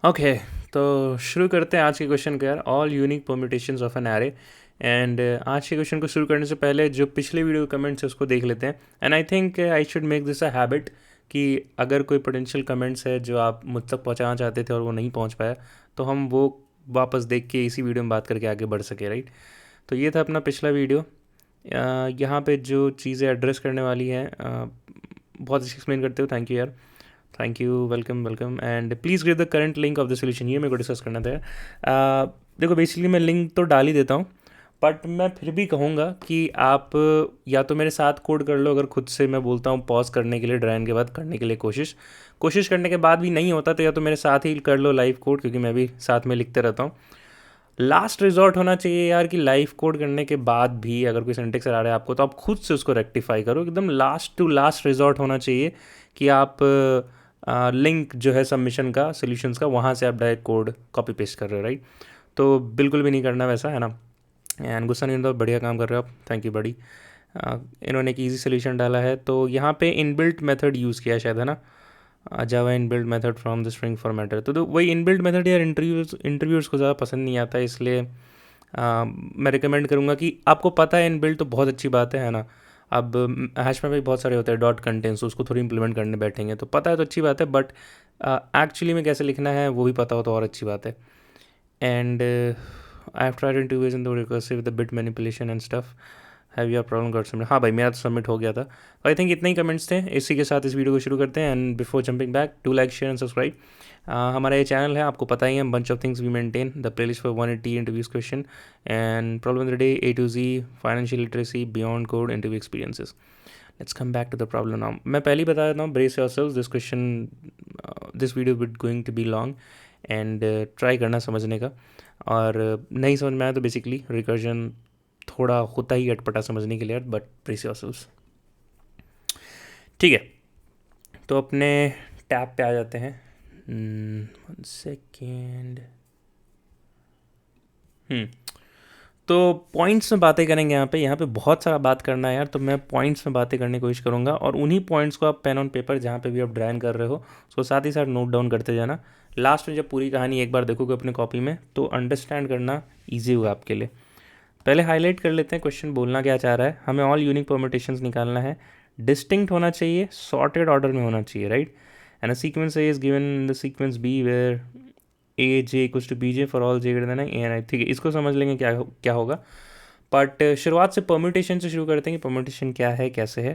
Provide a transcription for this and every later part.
Okay, तो शुरू करते हैं आज के क्वेश्चन को यार। All unique permutations of an array. And आज के क्वेश्चन को शुरू करने से पहले जो पिछले वीडियो कमेंट्स है उसको देख लेते हैं। And I think I should make this a habit कि अगर कोई पोटेंशियल कमेंट्स है जो आप मुझ तक पहुंचाना चाहते थे और वो नहीं पहुंच पाया, तो हम वो वापस देख के इसी वीडियो में बात करके आगे बढ़ सके, राइट। तो ये था अपना पिछला वीडियो। यहाँ पे जो चीज़ें एड्रेस करने वाली हैं, बहुत अच्छी एक्सप्लेन करते हो, थैंक यू यार। Thank you, welcome welcome. And please give the current link of the solution, ये मेरे को डिस्कस करना था। देखो, बेसिकली मैं लिंक तो डाल ही देता हूँ, बट मैं फिर भी कहूँगा कि आप या तो मेरे साथ कोड कर लो, अगर खुद से मैं बोलता हूँ पॉज करने के लिए, ड्राइन के बाद करने के लिए कोशिश करने के बाद भी नहीं होता तो या तो मेरे साथ ही कर लो लाइव कोड, क्योंकि मैं भी साथ में लिखते रहता हूँ। लास्ट रिजॉर्ट होना चाहिए यार कि लाइव कोड करने के बाद भी अगर कोई सिंटेक्स आ रहा है आपको, तो आप खुद से उसको रेक्टिफाई करो। एकदम लास्ट टू लास्ट रिजॉर्ट होना चाहिए कि आप लिंक जो है सबमिशन का, सॉल्यूशंस का, वहाँ से आप डायरेक्ट कोड कॉपी पेस्ट कर रहे हो, राइट। तो बिल्कुल भी नहीं करना वैसा, है ना। एंड गुस्सा नहीं होता, बढ़िया काम कर रहे हो आप, थैंक यू बड़ी। इन्होंने एक ईजी सोल्यूशन डाला है, तो यहाँ पे इनबिल्ट मेथड यूज़ किया है शायद, है ना। Java inbuilt method from the string formatter. तो वही इनबिल्ट मेथड यार इंटरव्यूअर्स को ज़्यादा पसंद नहीं आता, इसलिए मैं रिकमेंड करूँगा कि आपको पता है इनबिल्ट तो बहुत अच्छी बात है ना। अब हैश में भी बहुत सारे होते हैं डॉट कंटेंट्स, उसको थोड़ी इंप्लीमेंट करने बैठेंगे तो पता है तो अच्छी बात है, बट एक्चुअली में कैसे लिखना है वो भी पता हो तो और अच्छी बात है। And I have tried interviews in the recursive the bit manipulation and stuff. Have your problem got submit? हाँ भाई, मेरा तो सबमिट हो गया था। आई थिंक इतने ही कमेंट्स थे, इसी के साथ इस वीडियो को शुरू करते हैं। And before jumping back, do like share and subscribe. हमारा ये चैनल है, आपको पता ही है, bunch of things we maintain the playlist for 180 interviews question and problem of the day, A to Z, financial literacy, beyond code, interview experiences. Let's come back to the problem now. मैं पहले ही बता देता हूँ, brace yourselves, this question, this video with going to be long. And try करना समझने का, और नहीं समझ में आया तो बेसिकली रिकर्जन थोड़ा होता ही अटपटा समझने के लिए, बट ब्रेस योरसेल्व्स। ठीक है, तो अपने टैब पे आ जाते हैं। 1 सेकेंड। तो पॉइंट्स में बातें करेंगे यहाँ पे बहुत सारा बात करना है यार, तो मैं पॉइंट्स में बातें करने की कोशिश करूँगा, और उन्हीं पॉइंट्स को आप पेन ऑन पेपर जहाँ पे भी आप ड्राइंग कर रहे हो उसको साथ ही साथ नोट डाउन करते जाना। लास्ट में जब पूरी कहानी एक बार देखोगे अपनी कॉपी में तो अंडरस्टैंड करना ईजी होगा आपके लिए। पहले हाईलाइट कर लेते हैं क्वेश्चन बोलना क्या चाह रहा है। हमें ऑल यूनिक परम्यूटेशंस निकालना है, डिस्टिंक्ट होना चाहिए, सॉर्टेड ऑर्डर में होना चाहिए, right. And a sequence A is given in the sequence B where A J equals to B J for all J greater than A N I. ठीक है, इसको समझ लेंगे क्या होगा। बट शुरुआत से परम्यूटेशन से शुरू करते हैं कि परम्यूटेशन क्या है, कैसे है।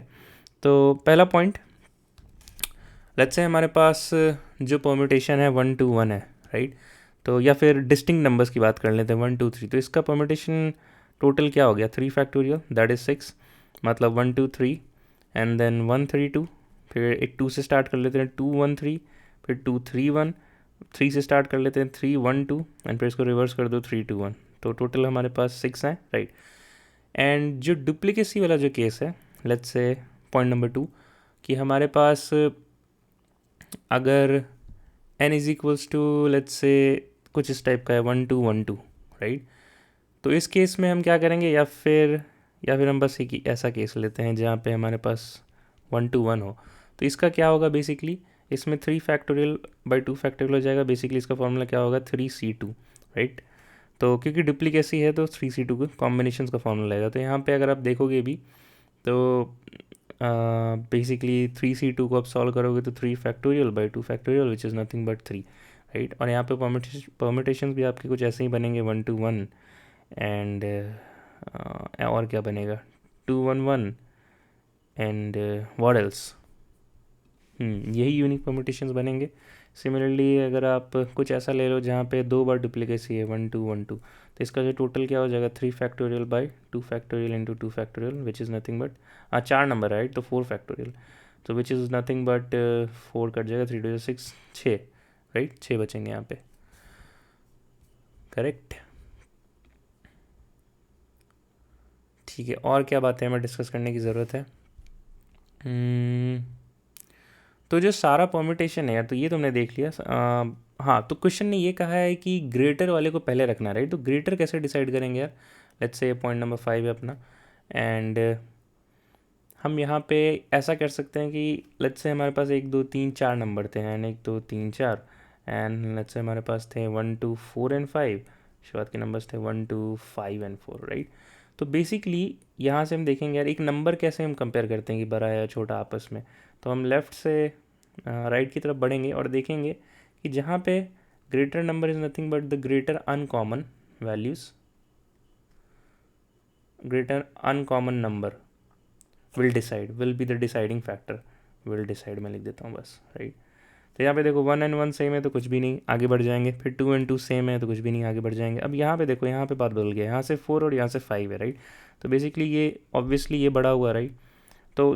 तो पहला पॉइंट, लेट्स से हमारे पास जो परम्यूटेशन है 1 to 1 है, राइट। तो या फिर डिस्टिंक्ट नंबर्स की बात कर लेते हैं 1 2 3। तो इसका परम्यूटेशन टोटल क्या हो गया, 3 फैक्टोरियल, दैट इज़ 6। मतलब 1 2 3 एंड देन 1 3 2। फिर एक 2 से स्टार्ट कर लेते हैं, 2 1 3। फिर 2 3 1। 3 से स्टार्ट कर लेते हैं, 3 1 2। एंड फिर इसको रिवर्स कर दो, 3 2 1। तो टोटल हमारे पास 6 हैं, राइट। एंड जो डुप्लीकेसी वाला जो केस है, लेट्स से पॉइंट नंबर 2, कि हमारे पास अगर n is equals to, let's say कुछ इस टाइप का है, 1 2 1 2, राइट। तो इस केस में हम क्या करेंगे, या फिर हम बस एक ऐसा केस लेते हैं जहाँ पे हमारे पास 1 to 1 हो। तो इसका क्या होगा बेसिकली, इसमें 3 फैक्टोरियल/2 फैक्टोरियल हो जाएगा। बेसिकली इसका फॉर्मूला क्या होगा, 3C2, राइट। तो क्योंकि डुप्लीकेसी है तो 3C2 का कॉम्बिनेशन का फॉर्मूला लगेगा। तो यहाँ पे अगर आप देखोगे भी तो बेसिकली 3C2 को आप सॉल्व करोगे तो 3 factorial factorial which is nothing but 3, right. और यहाँ पे परमिटेशन भी आपके कुछ ऐसे ही बनेंगे, 1 to 1। एंड और क्या बनेगा, 2 1 1। एंड व्हाट एल्स, यही यूनिक परम्यूटेशंस बनेंगे। सिमिलरली अगर आप कुछ ऐसा ले लो जहाँ पे 2 बार डुप्लीकेसी है, 1 2 1 2, तो इसका जो टोटल क्या हो जाएगा, 3 factorial factorial into 2 factorial which is nothing but, 4 number, right, तो 4 फैक्टोरियल। तो which is nothing but 4 cut जाएगा, 3 2 6, 6, राइट, 6 बचेंगे यहाँ पे, करेक्ट। ठीक है, और क्या बातें हमें डिस्कस करने की ज़रूरत है। तो जो सारा परम्यूटेशन है यार, तो ये तुमने देख लिया। हाँ, तो क्वेश्चन ने ये कहा है कि ग्रेटर वाले को पहले रखना, राइट। तो ग्रेटर कैसे डिसाइड करेंगे यार, लेट्स से पॉइंट नंबर 5 है अपना। एंड हम यहाँ पे ऐसा कर सकते हैं कि लेट्स से हमारे पास 1 2 3 4 नंबर थे, एंड 1 2 3 4। एंड लेट्स से हमारे पास थे 1 2 4 एंड 5, शुरुआत के नंबर्स थे 1 2 5 एंड 4, राइट। तो बेसिकली यहाँ से हम देखेंगे यार एक नंबर कैसे हम कंपेयर करते हैं कि बड़ा है या छोटा आपस में। तो हम लेफ़्ट से राइट की तरफ बढ़ेंगे और देखेंगे कि जहाँ पे greater number is nothing but the greater uncommon values, greater uncommon number will be the deciding factor, will decide मैं लिख देता हूँ बस, राइट। तो यहाँ पे देखो 1 एंड 1 सेम है तो कुछ भी नहीं, आगे बढ़ जाएंगे। फिर 2 एंड 2 सेम है तो कुछ भी नहीं, आगे बढ़ जाएंगे। अब यहाँ पे देखो, यहाँ पे बात बदल गया, यहाँ से 4 और यहाँ से 5 है, राइट। तो बेसिकली ये ऑब्वियसली ये बड़ा हुआ, राइट। तो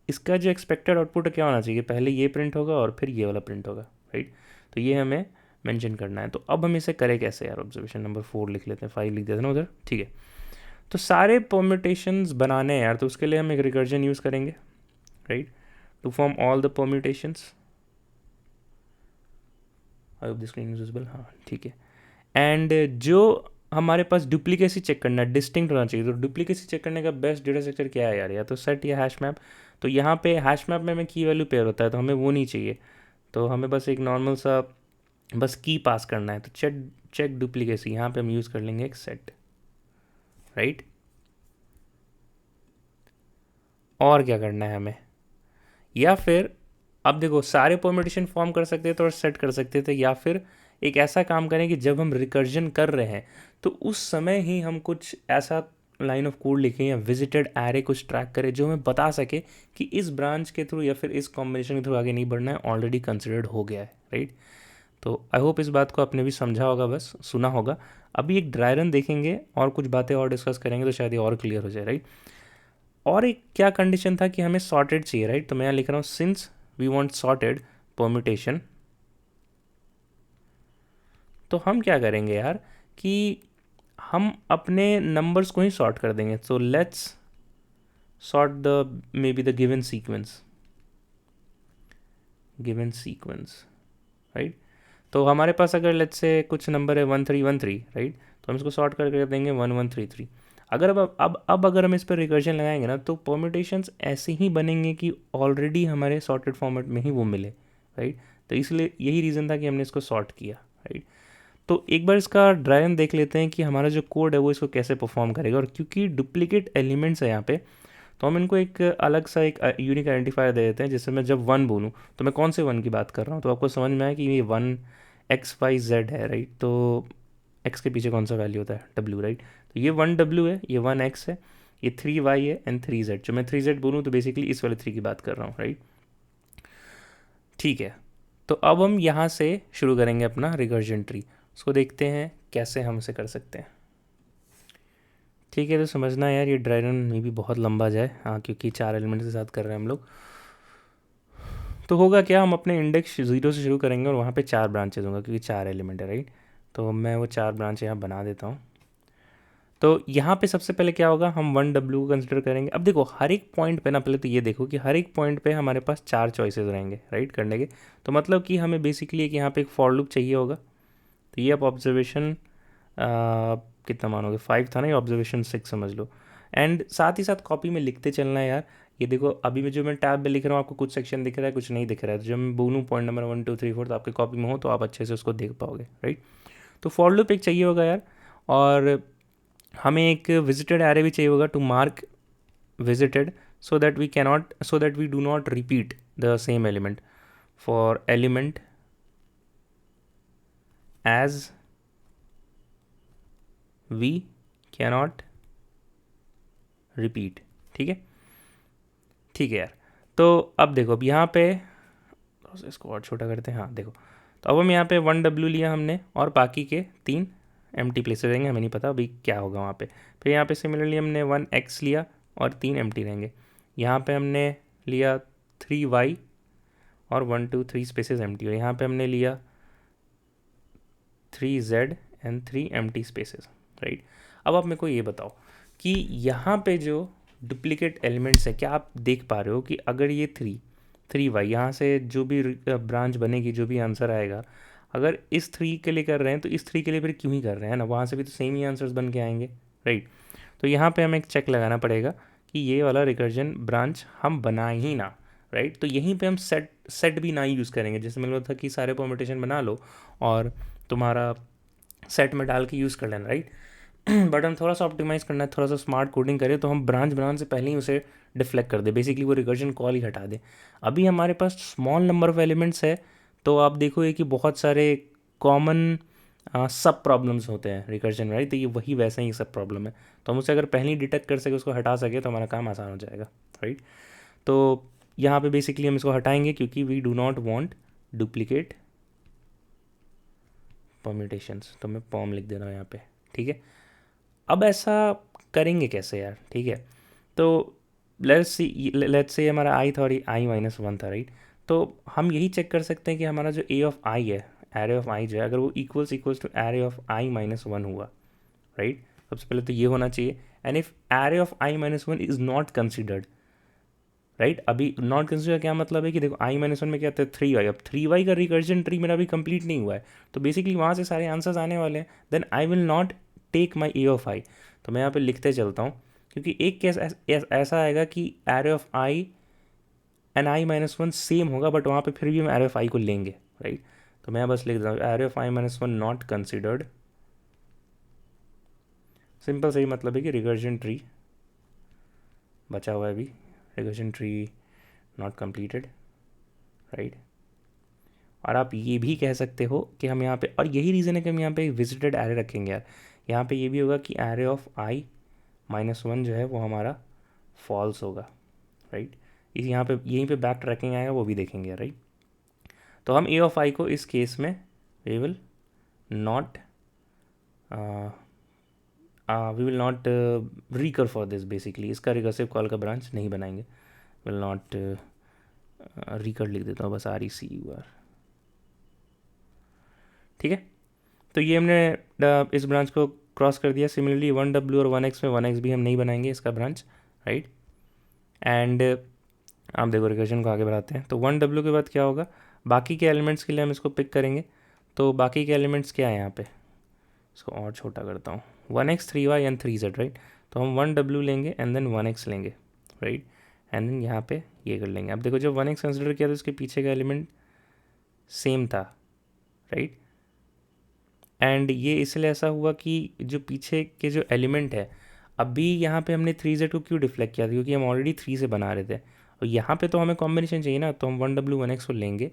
इसका जो एक्सपेक्टेड आउटपुट क्या होना चाहिए, पहले ये प्रिंट होगा और फिर ये वाला प्रिंट होगा, राइट। तो ये हमें मेंशन करना है। तो अब हम इसे करें कैसे यार, ऑब्जर्वेशन नंबर 4 लिख लेते हैं, 5 लिख देते हैं ना उधर, ठीक है। तो सारे परम्यूटेशंस बनाने हैं यार, तो उसके लिए हम एक रिकर्जन यूज़ करेंगे, right, to form all the permutations. I hope the screen is visible, हाँ ठीक है। एंड जो हमारे पास डुप्लीकेसी चेक करना है, डिस्टिंक्ट होना चाहिए। तो डुप्लीकेसी चेक करने का बेस्ट डेटा स्ट्रक्चर क्या है यार, या तो सेट या हैश मैप। तो यहाँ पे हैश मैप में हमें की वैल्यू पेयर होता है, तो हमें वो नहीं चाहिए। तो हमें बस एक नॉर्मल सा बस की पास करना है। तो चेक डुप्लीकेसी, यहाँ पे हम यूज़ कर लेंगे एक सेट, राइट। और क्या करना है हमें, या फिर अब देखो सारे परम्यूटेशन फॉर्म कर सकते थे और सेट कर सकते थे, या फिर एक ऐसा काम करें कि जब हम रिकर्जन कर रहे हैं तो उस समय ही हम कुछ ऐसा लाइन ऑफ कोड लिखें या विजिटेड एरे कुछ ट्रैक करें जो हमें बता सके कि इस ब्रांच के थ्रू या फिर इस कॉम्बिनेशन के थ्रू आगे नहीं बढ़ना है, ऑलरेडी कंसिडर्ड हो गया है, राइट। तो आई होप इस बात को आपने भी समझा होगा, बस सुना होगा। अभी एक ड्राई रन देखेंगे और कुछ बातें और डिस्कस करेंगे तो शायद ये और क्लियर हो जाए, राइट। और एक क्या कंडीशन था कि हमें सॉर्टेड चाहिए, राइट। तो मैं यहाँ लिख रहा हूँ since we want sorted permutation. तो हम क्या करेंगे यार कि हम अपने नंबर्स को ही सॉर्ट कर देंगे। तो let's sort the may be the given sequence, right. तो हमारे पास अगर लेट्स से कुछ नंबर है 1313, राइट, तो हम इसको सॉर्ट करके देंगे 1133। अगर अब अगर हम इस पर रिकर्जन लगाएंगे ना तो परम्यूटेशंस ऐसे ही बनेंगे कि ऑलरेडी हमारे सॉर्टेड फॉर्मेट में ही वो मिले, राइट। तो इसलिए यही रीज़न था कि हमने इसको सॉर्ट किया, राइट। तो एक बार इसका ड्राई रन देख लेते हैं कि हमारा जो कोड है वो इसको कैसे परफॉर्म करेगा। और क्योंकि डुप्लीकेट एलिमेंट्स है यहाँ पे, तो हम इनको एक अलग सा एक यूनिक आइडेंटिफायर दे देते हैं। जैसे मैं जब 1 बोलूँ तो मैं कौन से 1 की बात कर रहा हूँ, तो आपको समझ में आया कि ये 1 XYZ है, राइट। तो x के पीछे कौन सा वैल्यू होता है, W, राइट। तो ये 1W है, ये 1X है, ये 3Y है एंड 3Z। जो मैं 3Z बोलूँ तो बेसिकली इस वाले 3 की बात कर रहा हूँ, राइट। ठीक है, तो अब हम यहाँ से शुरू करेंगे अपना रिकर्जन ट्री। उसको देखते हैं कैसे हम इसे कर सकते हैं, ठीक है। तो समझना यार ये ड्राई रन में भी बहुत लंबा जाए, हाँ, क्योंकि 4 एलिमेंट्स के साथ कर रहे हैं हम लोग। तो होगा क्या, हम अपने इंडेक्स 0 से शुरू करेंगे और वहाँ पे 4 ब्रांचेज होंगे क्योंकि 4 एलिमेंट है, राइट। तो मैं वो 4 ब्रांच यहाँ बना देता हूँ। तो यहाँ पे सबसे पहले क्या होगा, हम 1W को कंसिडर करेंगे। अब देखो हर एक पॉइंट पे ना, पहले तो ये देखो कि हर एक पॉइंट पे हमारे पास 4 चॉइसेस रहेंगे, राइट, करने के। तो मतलब कि हमें बेसिकली एक यहाँ पे एक फॉर लूप चाहिए होगा। तो ये आप ऑब्जर्वेशन कितना मानोगे, 5 था ना, ये ऑब्जर्वेशन 6 समझ लो। एंड साथ ही साथ कॉपी में लिखते चलना है यार। ये देखो अभी मैं जो मैं टैब में लिख रहा हूँ आपको कुछ सेक्शन दिख रहा है, कुछ नहीं दिख रहा है। तो जब मैं बोलूँ पॉइंट नंबर 1 2 3 4 तो आपके कॉपी में हो तो आप अच्छे से उसको देख पाओगे, राइट। तो फॉर लूप एक चाहिए होगा यार, और हमें एक विजिटेड एरे भी चाहिए होगा to mark visited so that we do not repeat the same element for element as we cannot repeat, ठीक है, ठीक है यार। तो अब देखो अब यहाँ पे इसको और छोटा करते हैं, हाँ देखो। तो अब हम यहाँ पे 1W लिया हमने और बाकी के 3 एम्प्टी प्लेसेस रहेंगे, हमें नहीं पता अभी क्या होगा वहाँ पे। फिर यहाँ पे सिमिलरली हमने 1X लिया और 3 एम्प्टी रहेंगे। यहाँ पे हमने लिया 3Y और 1 2 3 स्पेसेस एम्प्टी, और यहाँ पे हमने लिया 3Z and 3 empty spaces, right. अब आप मेरे को ये बताओ कि यहाँ पे जो डुप्लीकेट एलिमेंट्स है, क्या आप देख पा रहे हो कि अगर ये 3Y यहाँ से जो भी ब्रांच बनेगी, जो भी आंसर आएगा, अगर इस 3 के लिए कर रहे हैं तो इस 3 के लिए फिर क्यों ही कर रहे हैं ना, वहाँ से भी तो सेम ही आंसर्स बन के आएंगे, राइट। तो यहाँ पे हमें एक चेक लगाना पड़ेगा कि ये वाला रिकर्जन ब्रांच हम बनाए ही ना। राइट। तो यहीं पे हम सेट भी ना यूज़ करेंगे, जैसे मैंने बोला था कि सारे परम्यूटेशन बना लो और तुम्हारा सेट में डाल के यूज़ कर लेना, राइट। बट हम थोड़ा सा ऑप्टिमाइज़ करना है, थोड़ा सा स्मार्ट कोडिंग करें, तो हम ब्रांच बनाने से पहले ही उसे डिफ्लेक्ट कर दे, बेसिकली वो रिकर्जन कॉल ही हटा दे। अभी हमारे पास स्मॉल नंबर ऑफ एलिमेंट्स है, तो आप देखोगे कि बहुत सारे कॉमन सब प्रॉब्लम्स होते हैं रिकर्जन में, राइट। तो ये वही वैसा ही सब प्रॉब्लम है, तो हम उसे अगर पहले ही डिटेक्ट कर सके, उसको हटा सके, तो हमारा काम आसान हो जाएगा, राइट। तो यहाँ पे बेसिकली हम इसको हटाएंगे क्योंकि we do not want duplicate permutations, तो मैं पॉम लिख दे रहा हूँ यहाँ पे, ठीक है। अब ऐसा करेंगे कैसे यार, ठीक है। तो लेट्स से हमारा आई था और ये i-1 था, राइट। तो हम यही चेक कर सकते हैं कि हमारा जो a ऑफ i है, एरे ऑफ i जो है, अगर वो equals to array of i-1 हुआ, राइट। सबसे पहले तो ये होना चाहिए। And if array of i-1 is not considered, right. अभी नॉट कंसिडर क्या मतलब है कि देखो i-1 में क्या आता है 3y, अब 3y का रिकर्जन ट्री मेरा अभी कंप्लीट नहीं हुआ है, तो बेसिकली वहाँ से सारे आंसर्स आने वाले हैं। Then I will not take my a of i। तो मैं यहाँ पे लिखते चलता हूँ, क्योंकि एक केस ऐसा आएगा कि array of i and i-1 same होगा, बट वहाँ पे फिर भी हम एरे ऑफ i को लेंगे, राइट। तो मैं बस लिख देता हूँ array of i-1 not considered. Simple सही मतलब है कि रिकर्जन ट्री बचा हुआ है अभी, recursion tree not completed, right. और आप ये भी कह सकते हो कि हम यहाँ पे, और यही रीज़न है कि हम यहाँ पे विजिटेड एरे रखेंगे यार। यहाँ पे ये भी होगा कि एरे ऑफ i-1 जो है वो हमारा फॉल्स होगा, राइट। इस यहाँ पे यहीं पे बैक ट्रैकिंग आएगा, वो भी देखेंगे, राइट। तो हम a ऑफ i को इस केस में we will not recur for this, basically इसका रिकर्सिव कॉल का ब्रांच नहीं बनाएंगे, विल नॉट रिकर लिख देता हूँ बस, RECUR, ठीक है। तो ये हमने इस ब्रांच को क्रॉस कर दिया। सिमिलरली 1W और 1X में 1X भी हम नहीं बनाएंगे इसका ब्रांच, राइट। एंड आप देखो रिकर्जन को आगे बढ़ाते हैं, तो 1W के बाद क्या होगा, बाकी के एलिमेंट्स के लिए हम इसको पिक करेंगे। तो बाकी के एलिमेंट्स क्या है यहाँ पे, इसको और छोटा करता हूँ, 1X 3Y and 3Z, right. तो हम 1W लेंगे एंड देन 1X लेंगे, राइट। एंड देन यहाँ पे ये कर लेंगे। अब देखो जब 1X कंसिडर किया तो इसके पीछे का एलिमेंट सेम था, राइट। एंड ये इसलिए ऐसा हुआ कि जो पीछे के जो एलिमेंट है, अभी यहाँ पे हमने 3Z को क्यों डिफ्लेक्ट किया था, क्योंकि हम ऑलरेडी 3 से बना रहे थे, और यहाँ पे तो हमें कॉम्बिनेशन चाहिए ना, तो हम 1W 1X को लेंगे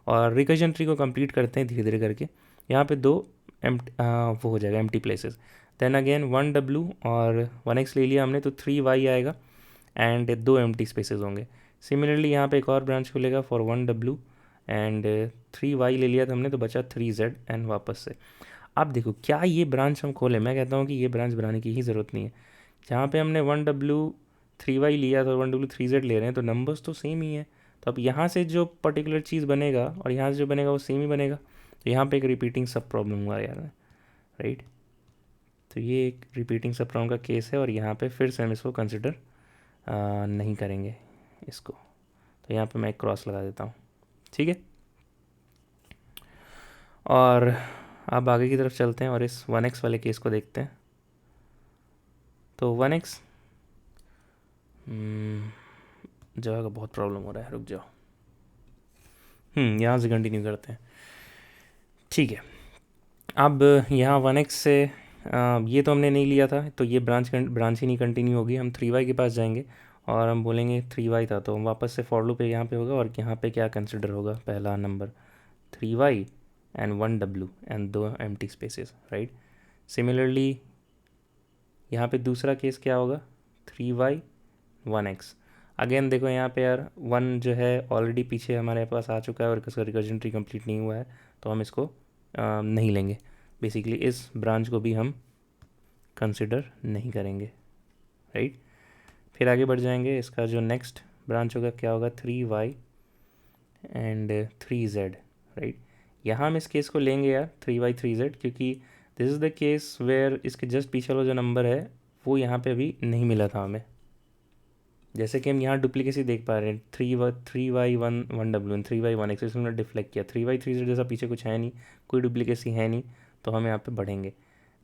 और रिकर्जन ट्री को कंप्लीट करते हैं धीरे धीरे करके। यहाँ पे दो वो हो जाएगा empty places. Then again 1W और 1X ले लिया हमने, तो 3Y आएगा एंड दो एम्प्टी स्पेसेस होंगे। सिमिलरली यहाँ पे एक और ब्रांच खुलेगा फॉर 1W एंड 3Y ले लिया था हमने, तो बचा 3Z एंड वापस से। अब देखो क्या ये ब्रांच हम खोलें, मैं कहता हूँ कि ये ब्रांच बनाने की ही ज़रूरत नहीं है। जहाँ पे हमने 1W 3Y लिया था, 1W 3Z ले रहे हैं, तो नंबर्स तो सेम ही है। तो अब यहाँ से जो पर्टिकुलर चीज़ बनेगा और यहाँ से जो बनेगा वो सेम ही बनेगा। तो यहाँ पे एक रिपीटिंग सब प्रॉब्लम हुआ यार, राइट। तो ये एक रिपीटिंग सब प्रॉब्लम का केस है, और यहाँ पे फिर से हम इसको कंसिडर नहीं करेंगे इसको। तो यहाँ पे मैं एक क्रॉस लगा देता हूँ, ठीक है। और अब आगे की तरफ चलते हैं और इस 1X वाले केस को देखते हैं। तो 1X जगह का बहुत प्रॉब्लम हो रहा है, रुक जाओ। यहाँ से कंटिन्यू करते हैं, ठीक है। अब यहाँ 1X से ये तो हमने नहीं लिया था, तो ये ब्रांच ही नहीं कंटिन्यू होगी। हम 3Y के पास जाएंगे और हम बोलेंगे 3Y था, तो हम वापस से फॉर लूप यहाँ पे होगा, और यहाँ पे क्या कंसिडर होगा, पहला number 3Y and 1W and दो एम्प्टी स्पेसेस, राइट। सिमिलरली यहाँ पे दूसरा केस क्या होगा, 3Y 1X। अगेन देखो यहाँ पे यार 1 जो है ऑलरेडी पीछे हमारे पास आ चुका है और इसका रिकर्जन ट्री कंप्लीट नहीं हुआ है, तो हम इसको नहीं लेंगे। बेसिकली इस ब्रांच को भी हम कंसिडर नहीं करेंगे, राइट। फिर आगे बढ़ जाएंगे, इसका जो नेक्स्ट ब्रांच होगा क्या होगा, 3Y एंड 3Z, राइट। यहाँ हम इस केस को लेंगे यार 3Y 3Z, क्योंकि this is the case where इसके जस्ट पीछे वाला जो नंबर है वो यहाँ पे अभी नहीं मिला था हमें। जैसे कि हम यहाँ डुप्लीकेसी देख पा रहे हैं, 3Y 1W 3Y 1X, इसमें हमने डिफ्लेक्ट किया। 3Y 3Z जैसा पीछे कुछ है नहीं, कोई डुप्लीकेसी है नहीं, तो हम यहाँ पे बढ़ेंगे,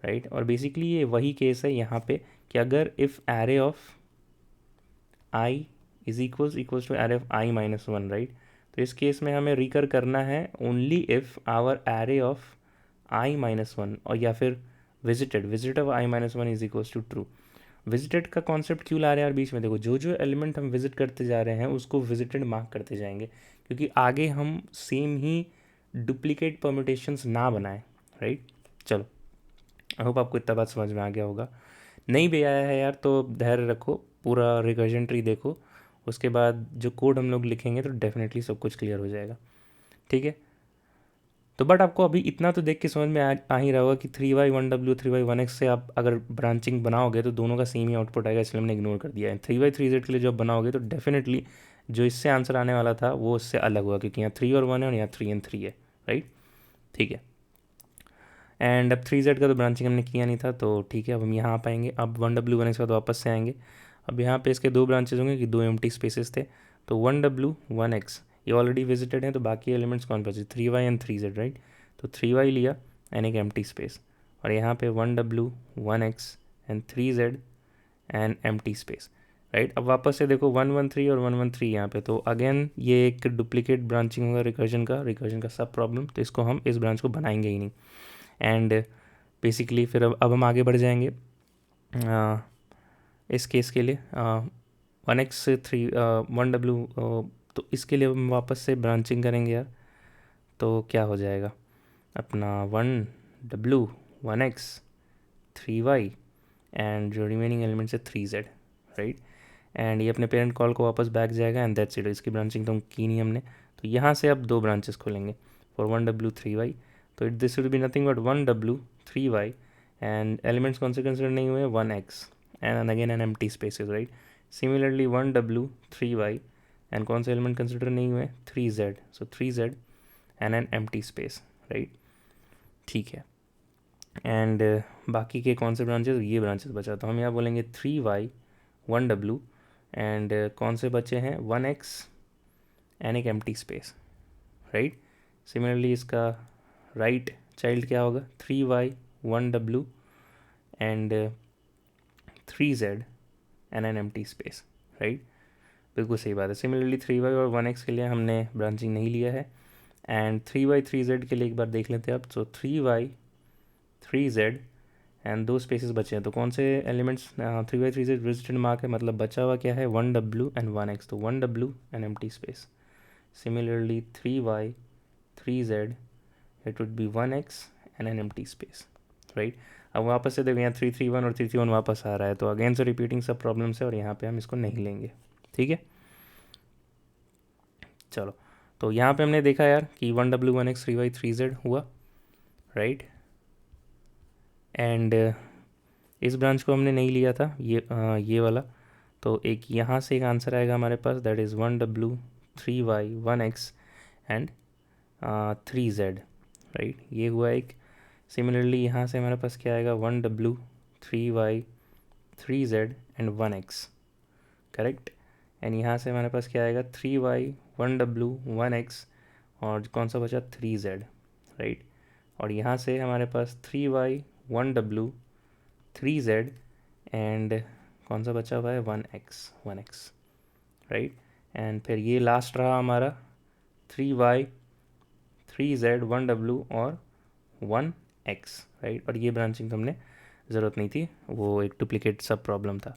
राइट। और बेसिकली ये वही केस है यहाँ पे कि अगर if array of i is equals to array of I minus one, right. तो इस केस में हमें रिकर करना है only if our array of I minus one और या फिर visited of I minus one is equals to true. Visited का कॉन्सेप्ट क्यों ला रहे हैं यार बीच में, देखो जो जो एलिमेंट हम विजिट करते जा रहे हैं उसको विजिटेड मार्क करते जाएंगे, क्योंकि आगे हम सेम ही डुप्लीकेट परम्यूटेशंस ना बनाएं, राइट। चलो, आई होप आपको इतना बात समझ में आ गया होगा। नहीं भी आया है यार तो धैर्य रखो, पूरा रिकर्जन ट्री देखो, उसके बाद जो कोड हम लोग लिखेंगे तो डेफिनेटली सब कुछ क्लियर हो जाएगा, ठीक है। तो बट आपको अभी इतना तो देख के समझ में आ ही रहा होगा कि 3y1w 3y1x से आप अगर ब्रांचिंग बनाओगे तो दोनों का सेम ही आउटपुट आएगा, इसलिए हमने इग्नोर कर दिया है। 3y3z के लिए जब बनाओगे तो डेफिनेटली जो इससे आंसर आने वाला था वो उससे अलग हुआ, क्योंकि यहाँ 3 और 1 है और यहाँ 3 एंड 3 है, राइट, ठीक है। एंड अब 3z का तो ब्रांचिंग हमने किया नहीं था, तो ठीक है। अब हम यहाँ आ पाएंगे, अब 1w 1x के बाद वापस से आएंगे। अब यहाँ पे इसके दो ब्रांचेज होंगे कि दो एम्प्टी स्पेसेस थे, तो 1w 1x ये ऑलरेडी विजिटेड हैं, तो बाकी एलिमेंट्स कौन बचे, 3y एंड 3z, राइट। तो 3y लिया एंड एक एम्प्टी स्पेस, और यहाँ पे 1w 1x and 3z and empty space, right. अब वापस से देखो 113 और 113 यहाँ पे, तो अगेन ये एक डुप्लीकेट ब्रांचिंग होगा रिकर्जन का सब प्रॉब्लम, तो इसको हम इस ब्रांच को बनाएंगे ही नहीं। एंड बेसिकली फिर अब हम आगे बढ़ जाएंगे इस केस के लिए 1x 3 1w, तो इसके लिए हम वापस से ब्रांचिंग करेंगे यार, तो क्या हो जाएगा अपना 1w 1x 3y एंड जो रिमेनिंग एलिमेंट्स है 3z, राइट। एंड ये अपने पेरेंट कॉल को वापस बैक जाएगा एंड दैट्स इट। इसकी ब्रांचिंग तो की नहीं हमने, तो यहाँ से अब दो ब्रांचेस खोलेंगे फॉर 1w 3y, तो this will be nothing but 1w 3y and elements कौन से कंसिडर नहीं हुए 1x and again an empty spaces, right. Similarly 1w 3y and कौन से एलिमेंट कंसिडर नहीं हुए 3z, so 3z and an empty space, right, ठीक है। एंड बाकी के कौन से ब्रांचेस, ये ब्रांचेस बचा, तो हम यहाँ बोलेंगे 3y 1w एंड कौन से बचे हैं 1x एंड एक एम्प्टी स्पेस, राइट। सिमिलरली इसका राइट चाइल्ड क्या होगा 3y 1w and 3z and an empty space, right, बिल्कुल सही बात है। सिमिलरली 3y और 1x के लिए हमने ब्रांचिंग नहीं लिया है, एंड 3y 3z के लिए एक बार देख लेते हैं अब, तो 3y 3z एंड दो स्पेसेस बचे हैं, तो कौन से elements 3y 3z visited mark है, मतलब बचा हुआ क्या है 1w एंड 1x, तो 1w and empty space. Similarly 3y 3z it would be 1x and an empty space, right. अब वापस से देखो यहाँ 331 और 331 वापस आ रहा है, तो अगेन से रिपीटिंग सब प्रॉब्लम्स है और यहाँ पे हम इसको नहीं लेंगे, ठीक है। चलो, तो यहाँ पे हमने देखा यार कि 1w 1x 3y 3z हुआ, राइट। एंड इस ब्रांच को हमने नहीं लिया था, ये वाला, तो एक यहाँ से एक आंसर आएगा हमारे पास, that is 1w 3y 1x and 3z, right, ये हुआ एक। सिमिलरली यहाँ से हमारे पास क्या आएगा 1w 3y 3z and 1x, correct. And यहाँ से हमारे पास क्या आएगा 3y 1w 1x और कौन सा बचा 3z, राइट। और यहाँ से हमारे पास 3y 1w 3z एंड कौन सा बचा हुआ है 1x, राइट। एंड फिर ये लास्ट रहा हमारा 3y 3z 1w और 1x, राइट। और ये ब्रांचिंग तो हमने ज़रूरत नहीं थी, वो एक डुप्लीकेट सब प्रॉब्लम था।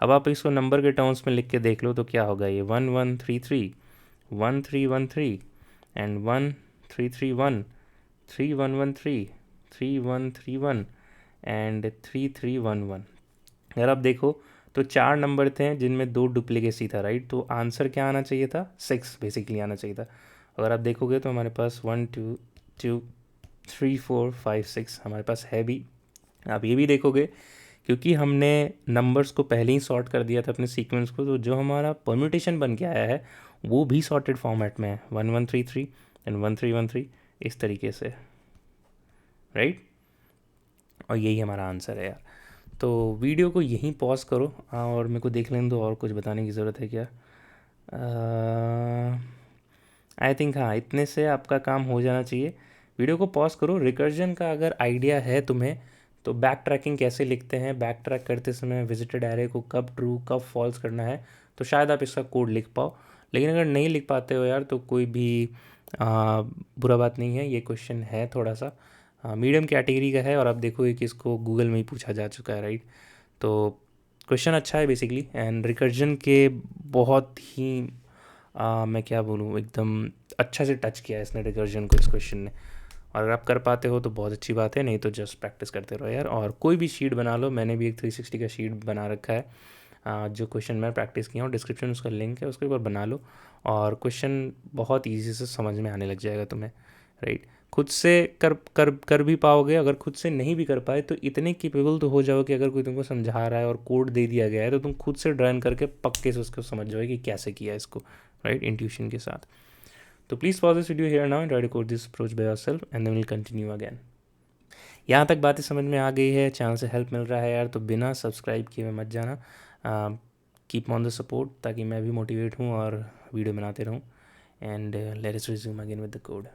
अब आप इसको नंबर के टर्म्स में लिख के देख लो तो क्या होगा, ये 1 1 3 3 1 3 1 3 एंड 1 3 3 1 3 1 1 3 3 1 3 1 एंड 3 3 1 1। यार आप देखो तो चार नंबर थे जिनमें दो डुप्लीकेसी था, राइट। तो आंसर क्या आना चाहिए था 6 बेसिकली आना चाहिए था। अगर आप देखोगे तो हमारे पास 1 2 2 3 4 5 6 हमारे पास है भी। आप ये भी देखोगे क्योंकि हमने नंबर्स को पहले ही सॉर्ट कर दिया था अपने सीक्वेंस को, तो जो हमारा परम्यूटेशन बन के आया है वो भी सॉर्टेड फॉर्मेट में है 1 1 3 3 एंड 1 3 1 3 इस तरीके से, राइट। और यही हमारा आंसर है यार। तो वीडियो को यहीं पॉज करो और मेरे को देख लेने दो, और कुछ बताने की ज़रूरत है क्या। आई थिंक हाँ, इतने से आपका काम हो जाना चाहिए। वीडियो को पॉज करो। रिकर्जन का अगर आइडिया है तुम्हें तो बैक ट्रैकिंग कैसे लिखते हैं, बैक ट्रैक करते समय विजिटेड एरे को कब ट्रू कब फॉल्स करना है तो शायद आप इसका कोड लिख पाओ। लेकिन अगर नहीं लिख पाते हो यार तो कोई भी बुरा बात नहीं है। ये क्वेश्चन है थोड़ा सा मीडियम कैटेगरी का है और आप देखोगे कि इसको गूगल में ही पूछा जा चुका है, राइट। तो क्वेश्चन अच्छा है बेसिकली, एंड रिकर्जन के बहुत ही मैं क्या बोलूँ, एकदम अच्छा से टच किया है इसने रिकर्जन को इस क्वेश्चन ने। और अगर आप कर पाते हो तो बहुत अच्छी बात है, नहीं तो जस्ट प्रैक्टिस करते रहो यार। और कोई भी शीट बना लो, मैंने भी एक 360 का शीट बना रखा है जो क्वेश्चन मैं प्रैक्टिस किया हूँ, डिस्क्रिप्शन उसका लिंक है, उसके ऊपर बना लो और क्वेश्चन बहुत ईजी से समझ में आने लग जाएगा तुम्हें, राइट। खुद से कर भी पाओगे। अगर खुद से नहीं भी कर पाए तो इतने केपेबल तो हो जाओ कि अगर कोई तुमको समझा रहा है और कोड दे दिया गया है तो तुम खुद से ड्राइंग करके पक्के से उसको समझ जाओगे कि कैसे किया है इसको, राइट, इंट्यूशन के साथ। तो please pause this video here now and try to code this approach by yourself and then will continue again. यहाँ तक बातें समझ में आ गई है, चैनल से हेल्प मिल रहा है यार, तो बिना सब्सक्राइब किए मत जाना। कीप ऑन द सपोर्ट ताकि मैं भी मोटिवेट हूँ और वीडियो बनाते रहूँ। And let us resume again with the code.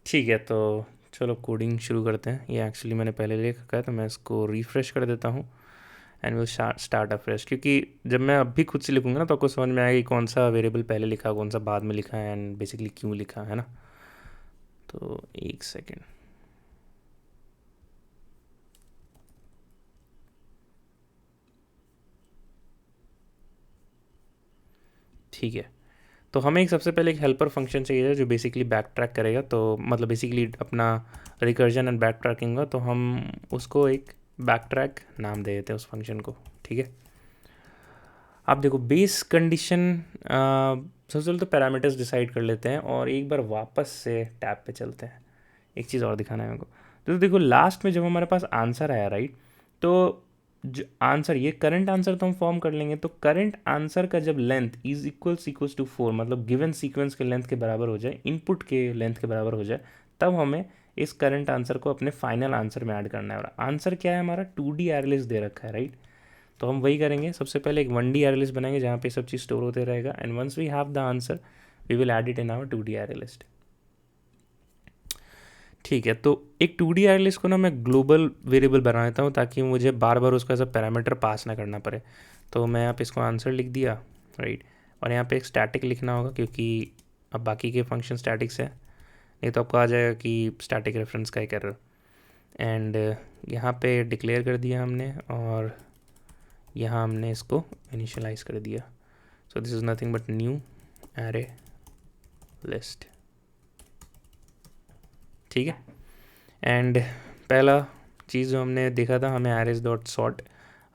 ठीक है, तो चलो कोडिंग शुरू करते हैं। ये एक्चुअली मैंने पहले लिख रखा है तो मैं इसको रिफ़्रेश कर देता हूँ एंड विल स्टार्ट अफ्रेश, क्योंकि जब मैं अब भी खुद से लिखूँगा ना तो आपको समझ में आएगा कि कौन सा वेरिएबल पहले लिखा, कौन सा बाद में लिखा है एंड बेसिकली क्यों लिखा है ना। तो एक सेकेंड। ठीक है, तो हमें एक सबसे पहले एक हेल्पर फंक्शन चाहिए जो बेसिकली बैक ट्रैक करेगा, तो मतलब बेसिकली अपना रिकर्जन एंड बैक ट्रैकिंग का, तो हम उसको एक बैक ट्रैक नाम दे देते हैं उस फंक्शन को, ठीक है। आप देखो बेस कंडीशन सबसे पहले तो पैरामीटर्स डिसाइड कर लेते हैं और एक बार वापस से टैब पे चलते हैं। एक चीज़ और दिखाना है मेरे को, तो देखो लास्ट में जब हमारे पास आंसर आया, राइट, तो जो आंसर, ये करंट आंसर तो हम फॉर्म कर लेंगे। तो करंट आंसर का जब लेंथ इज इक्वल्स टू 4, मतलब गिवन सीक्वेंस के लेंथ के बराबर हो जाए, इनपुट के लेंथ के बराबर हो जाए, तब हमें इस करंट आंसर को अपने फाइनल आंसर में ऐड करना है। और आंसर क्या है हमारा, 2D एरे लिस्ट दे रखा है, राइट। तो हम वही करेंगे, सबसे पहले एक 1D एरे लिस्ट बनाएंगे जहाँ पे सब चीज़ स्टोर होते रहेगा, and once we have the answer we will add it in our 2D array list. ठीक है, तो एक 2D एरे लिस्ट को ना मैं ग्लोबल वेरिएबल बना देता हूँ ताकि मुझे बार बार उसका ऐसा पैरामीटर पास ना करना पड़े। तो मैं यहाँ पे इसको आंसर लिख दिया, राइट, और यहाँ पे एक स्टैटिक लिखना होगा क्योंकि अब बाकी के फंक्शन स्टैटिक्स है, नहीं तो आपको आ जाएगा कि स्टैटिक रेफरेंस का एक एरर। एंड यहाँ पे डिक्लेयर कर दिया हमने और यहाँ हमने इसको इनिशियलाइज कर दिया। So this is nothing but new array list, ठीक है। एंड पहला चीज़ जो हमने देखा था, हमें एरेज डॉट सॉर्ट,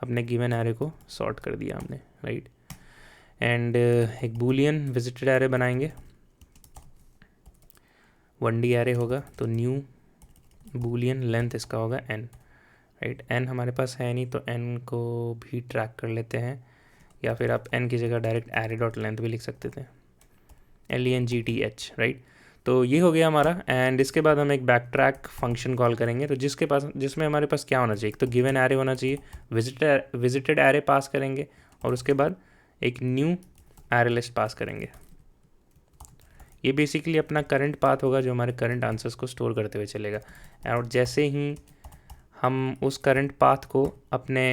अपने गिवन एरे को सॉर्ट कर दिया हमने, राइट। एंड एक बूलियन विजिटेड एरे बनाएंगे, 1D एरे होगा, तो न्यू बूलियन लेंथ इसका होगा n, राइट। n हमारे पास है नहीं तो n को भी ट्रैक कर लेते हैं, या फिर आप n की जगह डायरेक्ट एरे डॉट लेंथ भी लिख सकते थे, LENGTH, राइट। तो ये हो गया हमारा। एंड इसके बाद हम एक बैक ट्रैक फंक्शन कॉल करेंगे, तो जिसमें हमारे पास क्या होना चाहिए, तो गिवन एरे होना चाहिए, विजिटेड एरे पास करेंगे और उसके बाद एक न्यू एरे लिस्ट पास करेंगे। ये बेसिकली अपना करंट पाथ होगा जो हमारे करंट आंसर्स को स्टोर करते हुए चलेगा। और जैसे ही हम उस करंट पाथ को अपने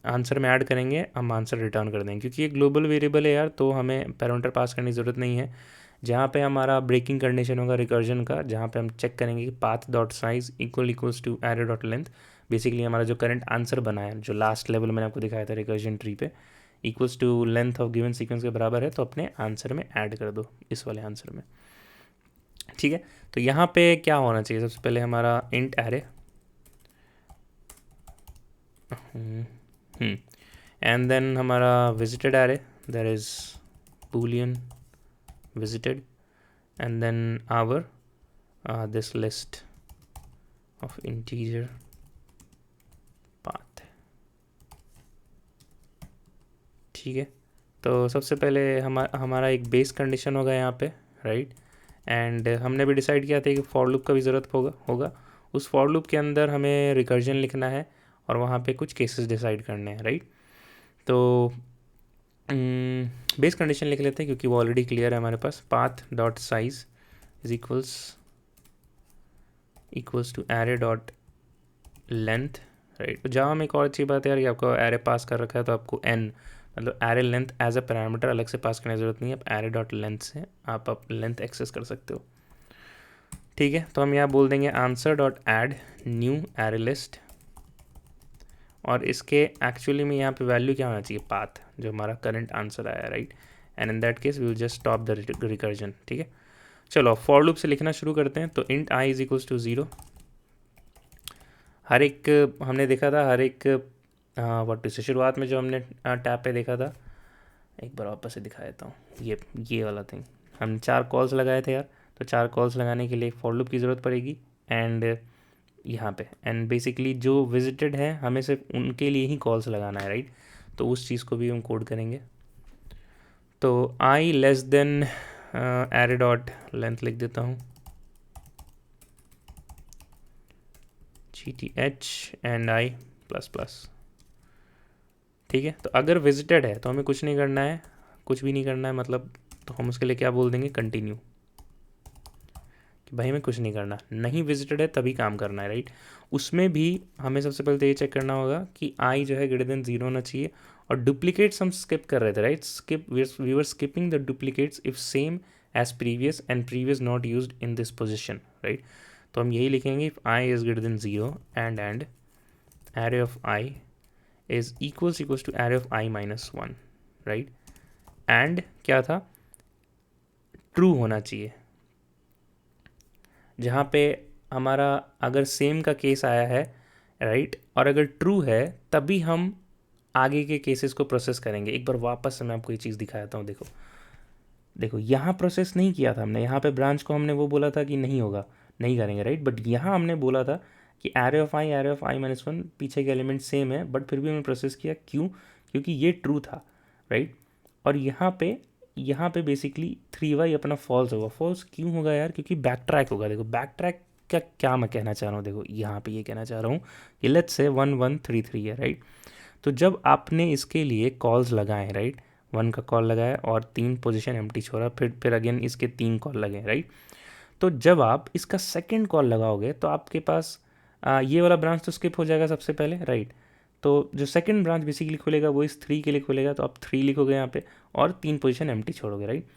आंसर में ऐड करेंगे, हम आंसर रिटर्न कर देंगे। क्योंकि ये ग्लोबल वेरिएबल है यार, तो हमें पैरामीटर पास करने की ज़रूरत नहीं है। जहाँ पे हमारा ब्रेकिंग कंडीशन होगा रिकर्जन का, जहाँ पे हम चेक करेंगे कि path dot size equals to array dot length, basically हमारा जो करंट आंसर बना है, जो लास्ट लेवल मैंने आपको दिखाया था रिकर्जन ट्री पे, equals to length of given sequence के बराबर है, तो अपने आंसर में ऐड कर दो, इस वाले आंसर में, ठीक है। तो यहाँ पे क्या होना चाहिए, सबसे पहले हमारा इंट एरे, एंड देन हमारा visited array, there is boolean visited, and then our this list of integer path, ठीक है। तो सबसे पहले हमारा एक बेस कंडीशन होगा यहाँ पे, राइट। एंड हमने भी डिसाइड किया था कि फॉर लूप का भी ज़रूरत होगा। उस फॉर लूप के अंदर हमें रिकर्जन लिखना है और वहाँ पे कुछ केसेस डिसाइड करने हैं, राइट। तो बेस कंडीशन लिख लेते हैं क्योंकि वो ऑलरेडी क्लियर है हमारे पास, path dot size is equals to array dot length, right. तो जावा में एक और अच्छी बात है यार कि आपको एरे पास कर रखा है, तो आपको एन मतलब array length as a parameter अलग से पास करने की जरूरत नहीं है। आप एरे डॉट लेंथ से आप लेंथ एक्सेस कर सकते हो, ठीक है। तो हम यहाँ बोल देंगे answer dot add new array list, और इसके एक्चुअली में यहाँ पे वैल्यू क्या होना चाहिए, पाथ, जो हमारा करंट आंसर आया, right. And in that case we will just stop the recursion, ठीक है। चलो फॉर लूप से लिखना शुरू करते हैं। तो int I is equals to 0। हर एक हमने देखा था, हर एक व्हाट टू से शुरुआत में जो हमने टैब पे देखा था, एक बार वापस से दिखा देता हूँ। ये वाला थिंग, हम 4 कॉल्स लगाए थे यार। तो 4 कॉल्स लगाने के लिए एक फॉर लूप की ज़रूरत पड़ेगी, एंड यहाँ पे एंड बेसिकली जो विजिटेड है हमें सिर्फ उनके लिए ही कॉल्स लगाना है, राइट। तो उस चीज़ को भी हम कोड करेंगे। तो I less than array dot length लिख देता हूँ, GTH and I plus plus, ठीक है। तो अगर विजिटेड है तो हमें कुछ नहीं करना है, कुछ भी नहीं करना है मतलब, तो हम उसके लिए क्या बोल देंगे, कंटिन्यू, कि भाई हमें कुछ नहीं करना। नहीं विजिटेड है तभी काम करना है, राइट। उसमें भी हमें सबसे पहले तो ये चेक करना होगा कि आई जो है ग्रेटर देन 0 होना चाहिए, और डुप्लीकेट्स हम स्किप कर रहे थे, right. We were skipping the duplicates if same as previous and previous not used in this position, right. तो हम यही लिखेंगे, if I is greater than 0 and array of I is equals to array of I minus 1, right. And क्या था, true होना चाहिए, जहाँ पे हमारा अगर सेम का केस आया है, राइट, और अगर ट्रू है तभी हम आगे के केसेस को प्रोसेस करेंगे। एक बार वापस से मैं आपको ये चीज़ दिखाता हूँ। देखो देखो, यहाँ प्रोसेस नहीं किया था हमने, यहाँ पे ब्रांच को हमने वो बोला था कि नहीं होगा, नहीं करेंगे, राइट। बट यहाँ हमने बोला था कि एरे ऑफ आई माइनस 1 पीछे के एलिमेंट सेम है, बट फिर भी हमने प्रोसेस किया, क्यों, क्योंकि ये ट्रू था, राइट। और यहाँ पे बेसिकली 3y अपना फॉल्स होगा। फॉल्स क्यों होगा यार, क्योंकि बैक ट्रैक होगा। देखो बैक ट्रैक का क्या मैं कहना चाह रहा हूँ, देखो यहाँ पे ये कहना चाह रहा हूँ कि लेट्स से 1133 है, राइट। तो जब आपने इसके लिए कॉल्स लगाए, राइट, 1 का कॉल लगाया और 3 पोजीशन एम्प्टी छोड़ा, फिर अगेन इसके 3 कॉल लगे, राइट। तो जब आप इसका सेकंड कॉल लगाओगे तो आपके पास ये वाला ब्रांच तो स्किप हो जाएगा सबसे पहले, राइट। तो जो सेकंड ब्रांच बेसिकली खुलेगा वो इस 3 के लिए खुलेगा, तो आप 3 लिखोगे यहाँ पे और 3 पोजीशन एम्प्टी छोड़ोगे, राइट।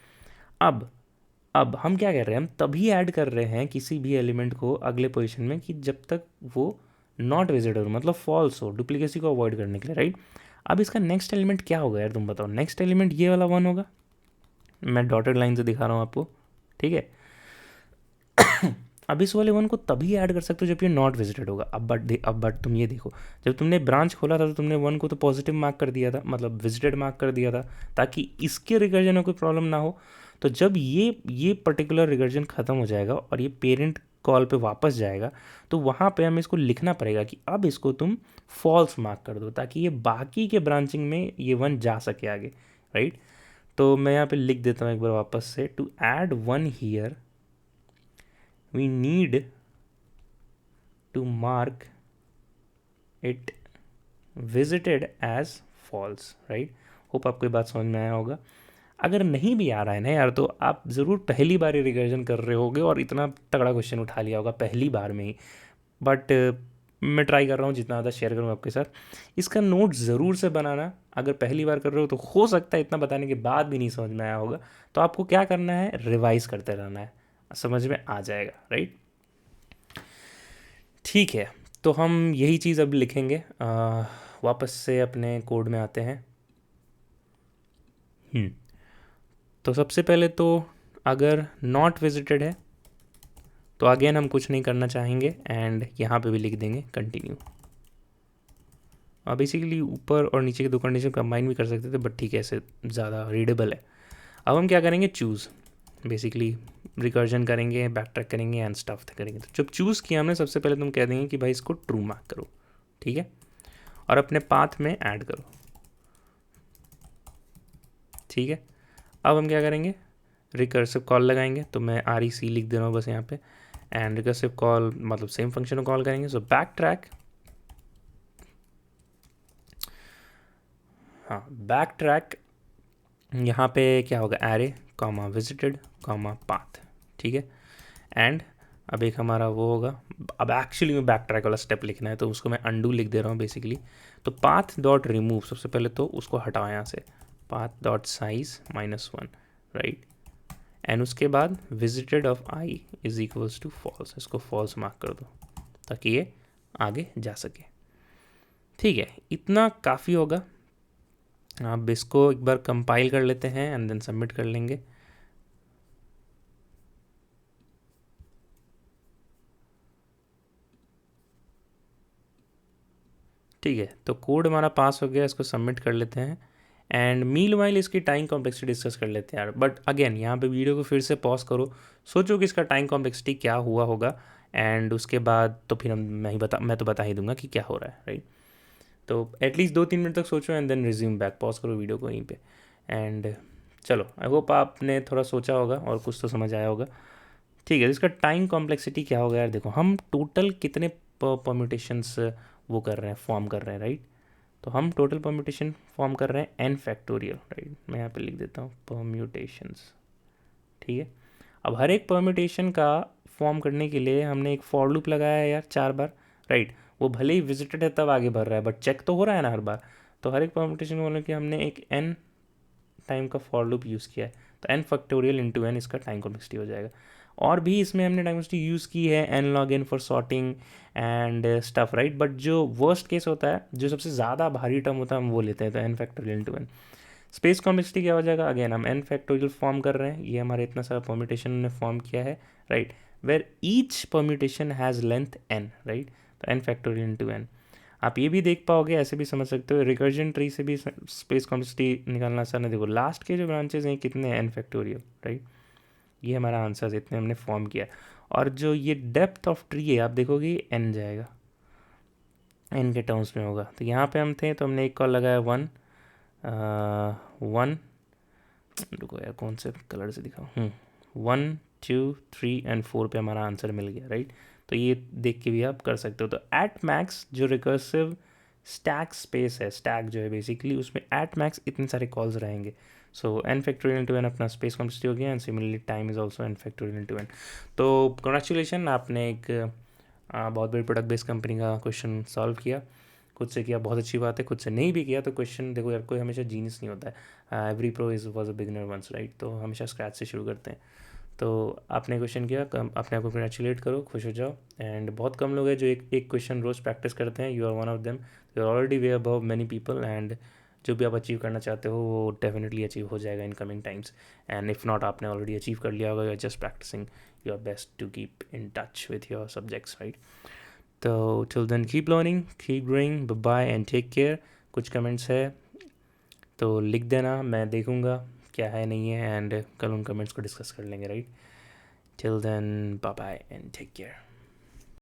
अब हम क्या कर रहे हैं, हम तभी ऐड कर रहे हैं किसी भी एलिमेंट को अगले पोजीशन में कि जब तक वो नॉट विजिटेड हो, मतलब फॉल्स हो, डुप्लीकेसी को अवॉइड करने के लिए, राइट। अब इसका नेक्स्ट एलिमेंट क्या होगा यार, तुम बताओ। नेक्स्ट एलिमेंट ये वाला 1 होगा, मैं डॉटेड लाइन से दिखा रहा हूँ आपको, ठीक है। अब इस वाले 1 को तभी ऐड कर सकते हो जब ये नॉट विजिटेड होगा। अब बट तुम ये देखो, जब तुमने ब्रांच खोला था तो तुमने 1 को तो पॉजिटिव मार्क कर दिया था, मतलब विजिटेड मार्क कर दिया था, ताकि इसके रिकर्जन में कोई प्रॉब्लम ना हो। तो जब ये पर्टिकुलर रिकर्जन ख़त्म हो जाएगा और ये पेरेंट कॉल पे वापस जाएगा, तो वहाँ पे हमें इसको लिखना पड़ेगा कि अब इसको तुम फॉल्स मार्क कर दो, ताकि ये बाकी के ब्रांचिंग में ये 1 जा सके आगे, राइट। तो मैं यहाँ पे लिख देता हूँ एक बार वापस से, to add 1 here we need to mark it visited as false, right। Hope आपको ये बात समझ में आया होगा। अगर नहीं भी आ रहा है ना यार, तो आप ज़रूर पहली बार ही रिकर्जन कर रहे होगे और इतना तगड़ा क्वेश्चन उठा लिया होगा पहली बार में ही। बट मैं ट्राई कर रहा हूँ जितना ज़्यादा शेयर करूँ आपके साथ। इसका नोट ज़रूर से बनाना, अगर पहली बार कर रहे हो तो हो सकता है इतना बताने के बाद भी नहीं समझ में आया होगा, तो आपको क्या करना है, रिवाइज करते रहना है, समझ में आ जाएगा, राइट। ठीक है, तो हम यही चीज़ अब लिखेंगे। वापस से अपने कोड में आते हैं। तो सबसे पहले तो अगर नॉट विजिटेड है तो अगेन हम कुछ नहीं करना चाहेंगे, एंड यहाँ पे भी लिख देंगे कंटिन्यू। बेसिकली ऊपर और नीचे के 2 कंडीशन कंबाइन भी कर सकते थे, बट ठीक है, ऐसे ज़्यादा रीडेबल है। अब हम क्या करेंगे, चूज़, बेसिकली रिकर्जन करेंगे, बैक ट्रैक करेंगे एंड स्टफ करेंगे। तो जब चूज़ किया हमने, सबसे पहले तुम कह देंगे कि भाई इसको ट्रू मार्क करो, ठीक है, और अपने पाथ में ऐड करो, ठीक है। अब हम क्या करेंगे, रिकर्सिव कॉल लगाएंगे। तो मैं REC लिख दे रहा हूँ बस यहाँ पे, एंड रिकर्सिव कॉल मतलब सेम फंक्शन को कॉल करेंगे। सो बैक ट्रैक, हाँ बैक ट्रैक, यहाँ पे क्या होगा, array comma visited comma path, ठीक है। एंड अब एक हमारा वो होगा, अब एक्चुअली में बैक ट्रैक वाला स्टेप लिखना है तो उसको मैं अंडू लिख दे रहा हूँ बेसिकली। तो पाथ डॉट रिमूव, सबसे पहले तो उसको हटाओ यहाँ से, path dot size -1, right. And उसके बाद visited of I is equals to false, इसको फॉल्स मार्क कर दो ताकि ये आगे जा सके। ठीक है, इतना काफ़ी होगा। अब इसको एक बार कंपाइल कर लेते हैं एंड देन सबमिट कर लेंगे। ठीक है, तो कोड हमारा पास हो गया, इसको सबमिट कर लेते हैं। एंड मील वाइल इसकी टाइम कॉम्प्लेक्सिटी डिस्कस कर लेते हैं यार। बट अगेन यहाँ पे वीडियो को फिर से पॉज करो, सोचो कि इसका टाइम कॉम्प्लेक्सिटी क्या हुआ होगा, एंड उसके बाद तो फिर मैं तो बता ही दूंगा कि क्या हो रहा है, राइट। तो एटलीस्ट 2-3 मिनट तक सोचो and then resume back, pause करो वीडियो को यहीं पे। एंड चलो, आई होप आपने थोड़ा सोचा होगा और कुछ तो समझ आया होगा। ठीक है, इसका टाइम कॉम्प्लेक्सिटी क्या होगा यार, देखो हम टोटल कितने परम्यूटेशंस वो कर रहे हैं, फॉर्म कर रहे हैं, राइट। तो हम टोटल परम्यूटेशन फॉर्म कर रहे हैं n फैक्टोरियल, राइट। मैं यहाँ पे लिख देता हूँ परम्यूटेशंस, ठीक है। अब हर एक परम्यूटेशन का फॉर्म करने के लिए हमने एक फॉर लूप लगाया है यार 4 बार, राइट। वो भले ही विजिटेड है तब आगे बढ़ रहा है बट चेक तो हो रहा है ना हर बार। तो हर एक परम्यूटेशन बोलने कि हमने एक n टाइम का फॉर लूप यूज़ किया है, तो n फैक्टोरियल इंटू n इसका टाइम कॉम्प्लेक्सिटी हो जाएगा। और भी इसमें हमने टाइम कॉम्प्लेक्सिटी यूज़ की है n log n for sorting and stuff, right. But जो वर्स्ट केस होता है, जो सबसे ज़्यादा भारी टर्म होता है, हम वो लेते हैं, तो n factorial into n। Space complexity क्या हो जाएगा, अगेन हम n फैक्टोरियल फॉर्म कर रहे हैं, ये हमारे इतना सारा परम्यूटेशन ने फॉर्म किया है, right. Where each permutation has length n, right. तो n फैक्टोरियल इंटू n। आप ये भी देख पाओगे, ऐसे भी समझ सकते हो, रिकर्जन ट्री से भी स्पेस कॉम्प्लेक्सिटी निकालना आसान है। देखो लास्ट के जो ब्रांचेज हैं कितने हैं, n फैक्टोरियल, राइट। ये हमारा आंसर इतने हमने फॉर्म किया। और जो ये डेप्थ ऑफ ट्री है आप देखोगे n जाएगा, n के टर्म्स में होगा। तो यहाँ पे हम थे तो हमने एक कॉल लगाया 1 1, रुको यार कौन से कलर से दिखाऊँ, 1 2 3 एंड 4 पे हमारा आंसर मिल गया, राइट। तो ये देख के भी आप कर सकते हो। तो एट मैक्स जो रिकर्सिव स्टैक स्पेस है, स्टैक जो है बेसिकली, उसमें एट मैक्स इतने सारे कॉल्स रहेंगे। सो n फैक्टोरियल इंटू n अपना स्पेस कॉम्प्लेक्सिटी हो गया, and similarly time is also n factorial into n। तो कॉन्ग्रेचुलेशन, आपने एक बहुत बड़ी प्रोडक्ट बेस्ड कंपनी का क्वेश्चन सॉल्व किया, खुद से किया, बहुत अच्छी बात है। खुद से नहीं भी किया तो क्वेश्चन देखो यार, कोई हमेशा जीनियस नहीं होता है, every pro is was a beginner once, right. तो हमेशा स्क्रैच से शुरू करते हैं। तो आपने क्वेश्चन किया, अपने आप को कंग्रेचुलेट करो, खुश हो जाओ। एंड बहुत कम लोग हैं जो एक क्वेश्चन रोज़ प्रैक्टिस करते हैं, you are one of them, you are already way above many people. And जो भी आप अचीव करना चाहते हो वो डेफिनेटली अचीव हो जाएगा in coming times. And if not, आपने ऑलरेडी अचीव कर लिया होगा, you are just practicing your best to keep in touch with your subjects, right. तो till then keep learning, keep growing, bye and take care. कुछ comments है तो लिख देना, मैं देखूँगा क्या है नहीं है, एंड कल उन कमेंट्स को डिस्कस कर लेंगे, right. Till then bye bye and take care.